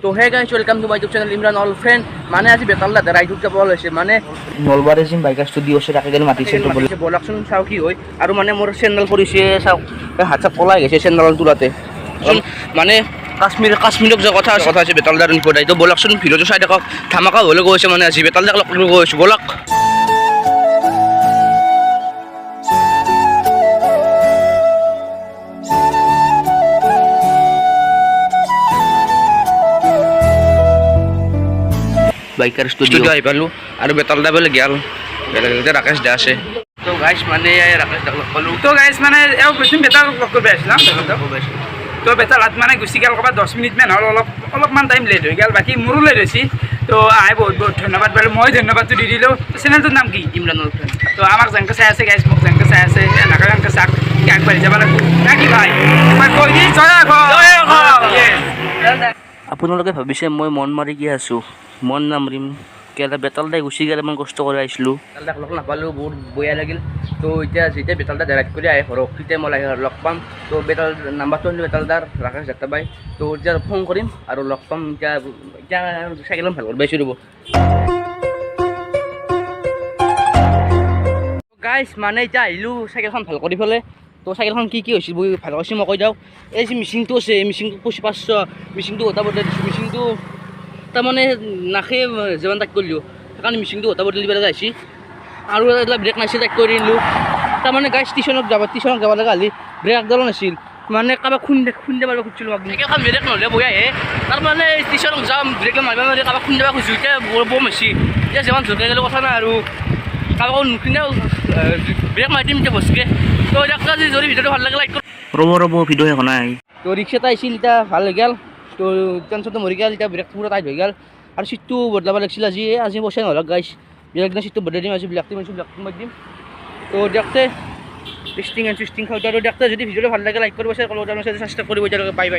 তো hey guys welcome to my YouTube channel Imran all friend মানে আজি বেতালদা দাঁড়াই ঢুকতে বল হয়েছে মানে নলবাৰী জিম বাইকাৰ ষ্টুডিঅ' আছে তাকে গেলে মাতিছে তো বলকচোন চাও কি হয় আৰু মানে মোৰ চেণ্ডেল পৰিছে চাও হাত চাপ পলাই গৈছে চেণ্ডেল তোলাতে মানে কাশ্মীৰত যে কথা আছে বেতালদাৰ নিপদাই তো বলকচোন ভিডিঅ'টো চাই থাকক ধামাকা হ'লে গৈছে মানে আজি বেতালদাক লগ কৰিব গৈছোঁ বলক বাইকাৰ ষ্টুডিঅ' আহি পালোঁ আৰু বেতালদা বোলে গেল বেলেগ ৰাকেশ দা আছে তো গাইছ মানে ৰাকেশ দাক লগ পালোঁ তো গাইজ মানে এওঁ বেছি বেটাৰ লগ কৰিব আহিছিলাম তো বেটাৰ হাত মানে গুচি গ'ল ক'ৰবাত 10 মিনিটমান হ'ল অলপমান টাইম লেট হৈ গ'ল বাকী মোৰো লেট হৈছে তো আই বহুত বহুত ধন্যবাদ বাৰু মই ধন্যবাদটো দি দিলোঁ চেনেলটোৰ নাম কি ইমৰান অল ফ্ৰেণ্ড তো আমাক যেনেকৈ চাই আছে গাইজ মোক যেনেকৈ চাই আছে এনেকৈ চাওক কি আগবাঢ়ি যাব লাগিব না কি ভাই মই কৈ দি জয় আপোনালোকে ভাবিছে মই মন মাৰি কি আছোঁ মন নামৰিম কেলে বেতালদাই গুচি গ'লে ইমান কষ্ট কৰি আহিছিলোঁ বেতালদাক লগ নাপালোঁ বহুত বেয়া লাগিল তো এতিয়া যেতিয়া বেতালদা ডাইৰেক্ট কৰি আহে ঘৰক তেতিয়া মই লগ পাম তো বেতাল নাম্বাৰটো আনিলোঁ বেতালদাৰ ৰাকেশ ডাক্তাৰবাই তো এতিয়া ফোন কৰিম আৰু লগ পাম এতিয়া চাইকেলখন ভাল কৰিব পাইছোঁ ৰ'ব গাইছ মানে এতিয়া আহিলোঁ চাইকেলখন ভাল কৰি পেলাই তো চাইকেলখন কি হৈছিল ভাল কৰিছোঁ মই কৈ দিওঁ এই যে মিচিংটো আছে মিচিংটো 500 মিচিংটো উঠা বদলাই দিছোঁ মিচিংটো তাৰমানে নাখে যিমান তাক কৰিলোঁ সেইকাৰণে মিচিংটো উঠা বদলি পেলাই আহিছে আৰু এইবিলাক ব্ৰেক নাছিল তাক কৰি দিলোঁ তাৰমানে গাইছ টিউশ্যনত যাব লগা হ'লে ব্ৰেক একডালো নাছিল মানে কাৰোবাক খুন্দে মাৰিব খুজিছিলোঁ চাইকেলখন ব্ৰেক নহ'লে বহি আহে তাৰমানে টিউশ্যনত যাম ব্ৰেক মাৰিব নোৱাৰি কাৰোবাক খুন্দিব খুজিছোঁ এতিয়া বম হৈছি এতিয়া যিমান জোৰকৈ গ'লেও কথা নাই আৰু কাৰোবাক নুখুন্দে ব্ৰেক মাৰি দিম এতিয়া বস্তুকে তো এতিয়া যদি ভিডিঅ'টো ভাল লাগে লাইক ৰ'ব ভিডিঅ' শেষ নাই তো ৰিক্সাত আহিছিল এতিয়া ভাল হৈ গ'ল তো টেনশ্যনটো মৰি গ'ল এতিয়া ব্ৰেক পুৰা টাইট হৈ গ'ল আৰু চিটটো বদলাব লাগিছিল আজি পইচা নহ'ল গাইছ বেলেগ দিনা চিটটো বদলাই দিম আজি ব্লেকটো মাৰি দিম তো দেখতে টেষ্টিং খাওঁতে আৰু দেখতে যদি ভিডিঅ'টো ভাল লাগে লাইক কৰিব শ্বেয়াৰ কৰিব ছাবস্ক্ৰাইব কৰিব এতিয়ালৈকে বাই বাই